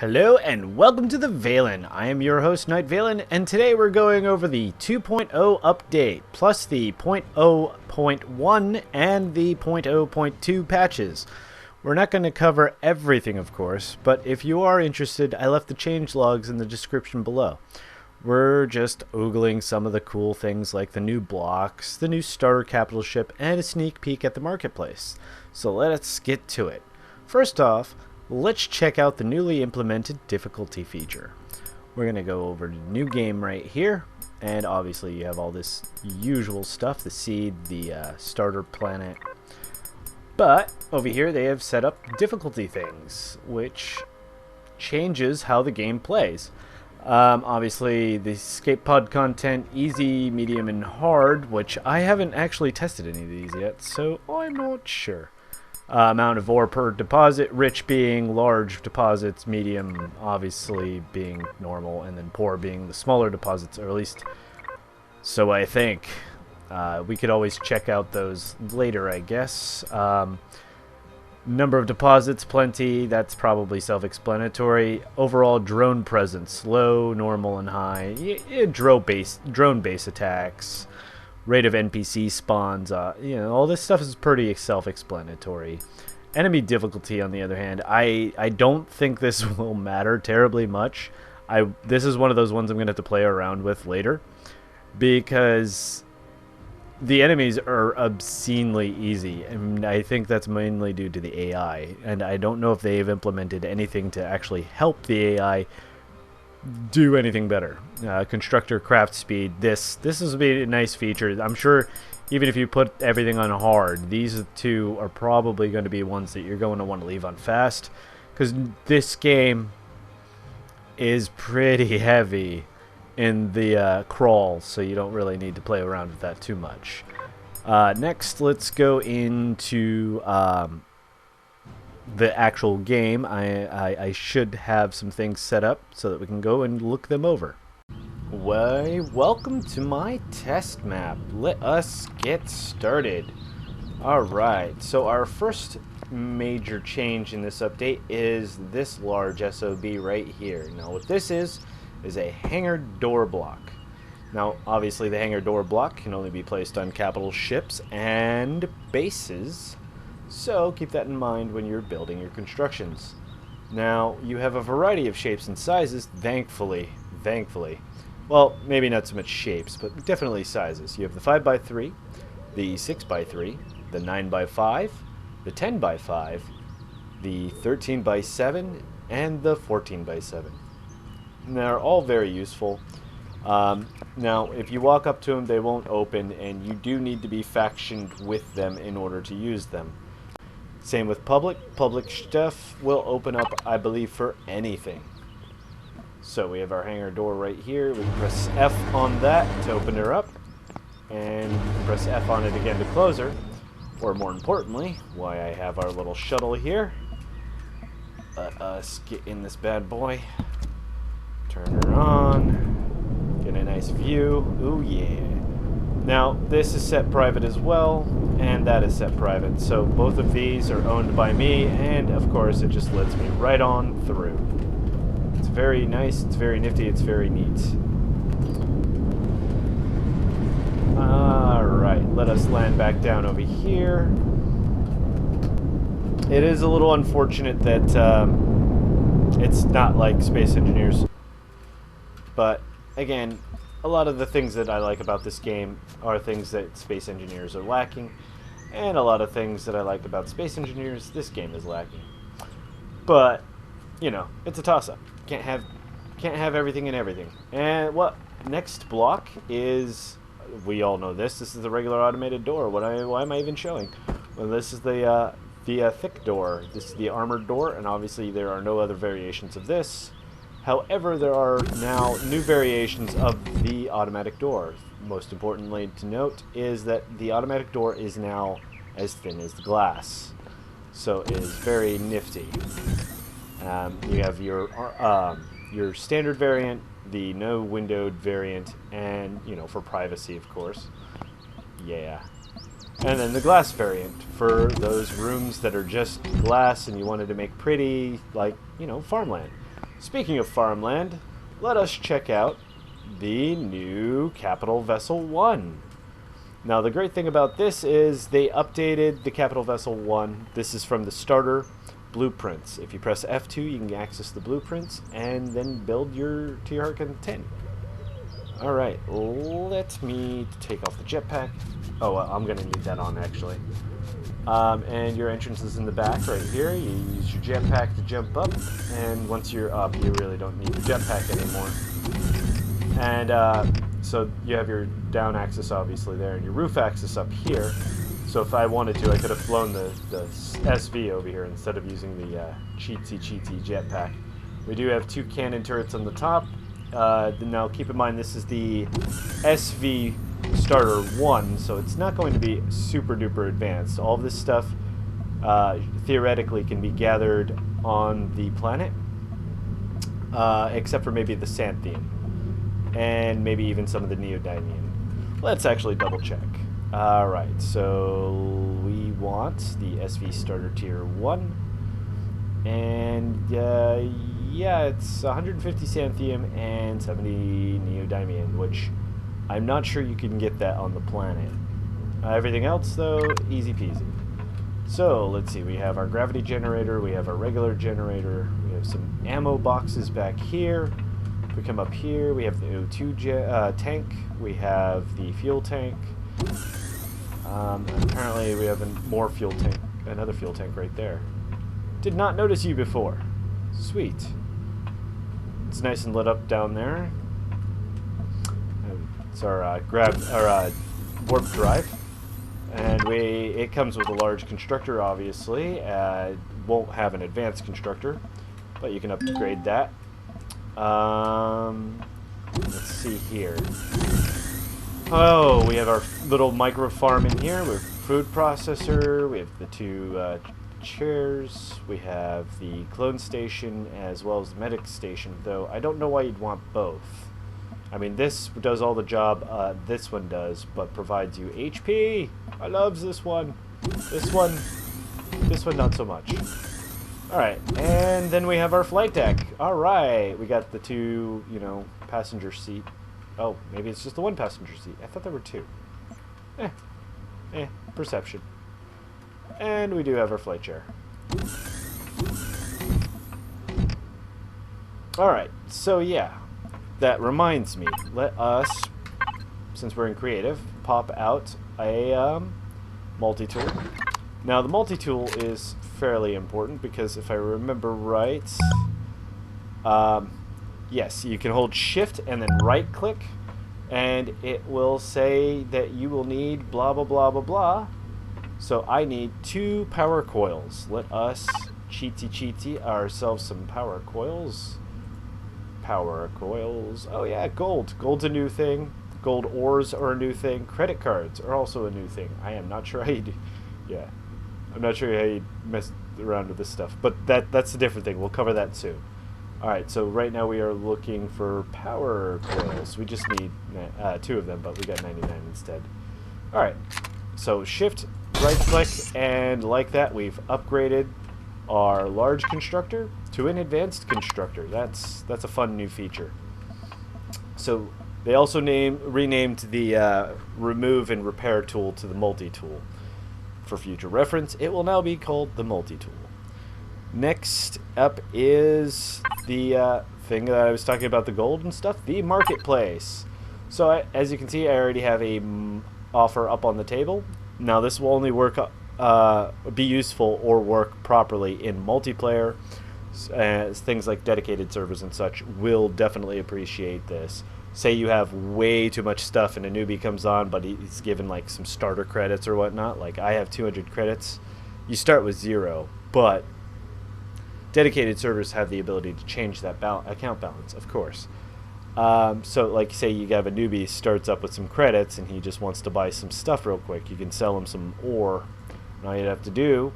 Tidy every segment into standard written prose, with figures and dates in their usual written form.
Hello and welcome to the Vallin. I am your host, Knight Vallin, and today we're going over the 2.0 update, plus the 0.0.1 and the 0.0.2 patches. We're not going to cover everything, of course, but if you are interested, I left the changelogs in the description below. We're just ogling some of the cool things like the new blocks, the new starter capital ship, and a sneak peek at the marketplace. So let's get to it. First off, let's check out the newly implemented difficulty feature. We're going to go over to new game right here, and obviously you have all this usual stuff, the seed, the starter planet. But over here they have set up difficulty things, which changes how the game plays. Obviously the escape pod content, easy, medium, and hard, which I haven't actually tested any of these yet, so I'm not sure. Amount of ore per deposit, rich being large deposits, medium obviously being normal, and then poor being the smaller deposits, or at least so I think. We could always check out those later, I guess. Number of deposits, plenty. That's probably self-explanatory. Overall drone presence, low, normal, and high. Drone base attacks. Rate of NPC spawns. All this stuff is pretty self-explanatory. Enemy difficulty, on the other hand, I don't think this will matter terribly much. This is one of those ones I'm going to have to play around with later, because the enemies are obscenely easy, and I think that's mainly due to the AI, and I don't know if they've implemented anything to actually help the AI do anything better. Constructor craft speed, this is a nice feature. I'm sure even if you put everything on hard, these two are probably going to be ones that you're going to want to leave on fast, because this game is pretty heavy in the crawl, so you don't really need to play around with that too much. Next, let's go into the actual game. I should have some things set up so that we can go and look them over. Well, welcome to my test map. Let us get started. Alright, so our first major change in this update is this large SOB right here. Now what this is a hangar door block. Now obviously the hangar door block can only be placed on capital ships and bases, so keep that in mind when you're building your constructions. Now you have a variety of shapes and sizes, thankfully. Well, maybe not so much shapes, but definitely sizes. You have the 5x3, the 6x3, the 9x5, the 10x5, the 13x7, and the 14x7. And they're all very useful. Now, if you walk up to them, they won't open, and you do need to be factioned with them in order to use them. Same with public. Public stuff will open up, I believe, for anything. So we have our hangar door right here. We can press F on that to open her up, and press F on it again to close her. Or more importantly, why I have our little shuttle here. Let us get in this bad boy. Turn her on. Get a nice view. Ooh yeah. Now this is set private as well, and that is set private. So both of these are owned by me, and of course it just lets me right on through. It's very nice, it's very nifty, it's very neat. Alright, let us land back down over here. It is a little unfortunate that it's not like Space Engineers. But again, a lot of the things that I like about this game are things that Space Engineers are lacking, and a lot of things that I like about Space Engineers this game is lacking. But you know, it's a toss-up. Can't have everything and everything. And what next block is, we all know this. This is the regular automated door. Why am I even showing? Well, this is the thick door. This is the armored door, and obviously there are no other variations of this. However, there are now new variations of the automatic door. Most importantly to note is that the automatic door is now as thin as the glass, so it is very nifty. You have your standard variant, the no windowed variant, and for privacy, of course. Yeah. And then the glass variant for those rooms that are just glass and you wanted to make pretty, like farmland. Speaking of farmland, let us check out the new Capital Vessel 1. Now, the great thing about this is they updated the Capital Vessel 1. This is from the starter blueprints. If you press F2, you can access the blueprints and then build to your heart content. Alright, let me take off the jetpack. Oh, I'm going to need that on, actually. And your entrance is in the back right here. You use your jetpack to jump up, and once you're up, you really don't need the jetpack anymore. And so you have your down axis obviously there, and your roof axis up here. So if I wanted to, I could have flown the SV over here instead of using the cheatsy jetpack. We do have 2 cannon turrets on the top. Now keep in mind this is the SV starter 1, so it's not going to be super duper advanced. All of this stuff theoretically can be gathered on the planet, except for maybe the Xanthian and maybe even some of the neodymium. Let's actually double check. Alright, so we want the SV starter tier 1, and yeah, it's 150 Xanthium and 70 neodymium, which I'm not sure you can get that on the planet. Everything else, though, easy peasy. So, let's see, we have our gravity generator, we have our regular generator, we have some ammo boxes back here. If we come up here, we have the O2 tank, we have the fuel tank. Apparently we have another fuel tank right there. Did not notice you before. Sweet. It's nice and lit up down there. It's our warp drive, and it comes with a large constructor. Obviously, won't have an advanced constructor, but you can upgrade that. Let's see here. Oh, we have our little micro farm in here. We have food processor. We have the 2 chairs. We have the clone station as well as the medic station. Though I don't know why you'd want both. I mean, this does all the job this one does, but provides you HP. I loves this one. This one not so much. Alright, and then we have our flight deck. Alright, we got the 2, passenger seat. Oh, maybe it's just the 1 passenger seat. I thought there were 2. Perception. And we do have our flight chair. Alright, so yeah. That reminds me, let us, since we're in creative, pop out a multi-tool. Now the multi-tool is fairly important because if I remember right, yes, you can hold shift and then right click and it will say that you will need blah blah blah blah blah. So I need 2 power coils. Let us cheaty ourselves some power coils. Power coils. Oh yeah, gold. Gold's a new thing. Gold ores are a new thing. Credit cards are also a new thing. I am not sure how you do. Yeah, I'm not sure how you mess around with this stuff. But that's a different thing. We'll cover that soon. Alright, so right now we are looking for power coils. We just need 2 of them, but we got 99 instead. Alright, so shift, right click, and like that we've upgraded our large constructor to an advanced constructor. That's a fun new feature. So they also renamed the remove and repair tool to the multi-tool. For future reference, it will now be called the multi-tool. Next up is the thing that I was talking about, the gold and stuff, the marketplace. So as you can see, I already have a offer up on the table. Now this will only work be useful or work properly in multiplayer. Things like dedicated servers and such will definitely appreciate this. Say you have way too much stuff and a newbie comes on, but he's given like some starter credits or whatnot. Like I have 200 credits. You start with 0, but dedicated servers have the ability to change that account balance, of course. So like say you have a newbie starts up with some credits and he just wants to buy some stuff real quick. You can sell him some ore. And all you'd have to do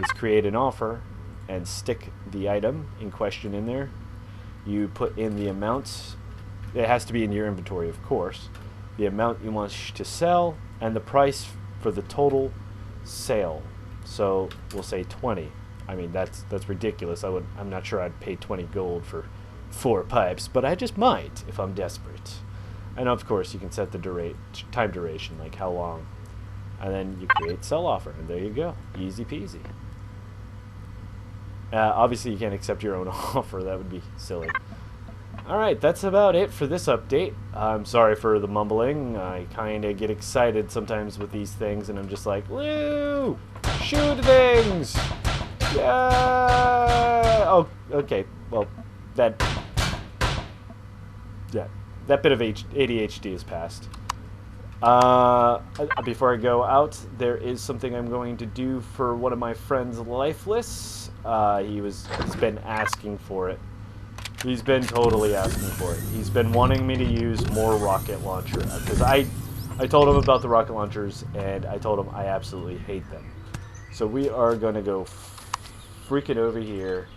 is create an offer and stick the item in question in there. You put in the amounts. It has to be in your inventory, of course. The amount you want to sell and the price for the total sale. So we'll say 20. I mean that's ridiculous. I'm not sure I'd pay 20 gold for 4 pipes, but I just might if I'm desperate. And of course, you can set the time duration, like how long. And then you create sell offer, and there you go. Easy peasy. Obviously, you can't accept your own offer. That would be silly. Alright, that's about it for this update. I'm sorry for the mumbling. I kind of get excited sometimes with these things, and I'm just like, woo! Shoot things! Yeah! Oh, okay. Well, that bit of ADHD is past. Before I go out, there is something I'm going to do for one of my friends, Lifeless. He's been asking for it. He's been totally asking for it. He's been wanting me to use more rocket launcher, because I told him about the rocket launchers, and I told him I absolutely hate them. So we are going to go freaking over here,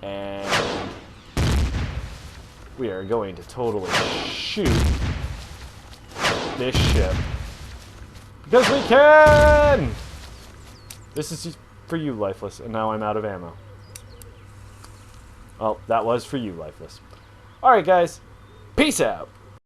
and we are going to totally shoot this ship. Because we can! This is for you, Lifeless, and now I'm out of ammo. Well, that was for you, Lifeless. Alright, guys. Peace out!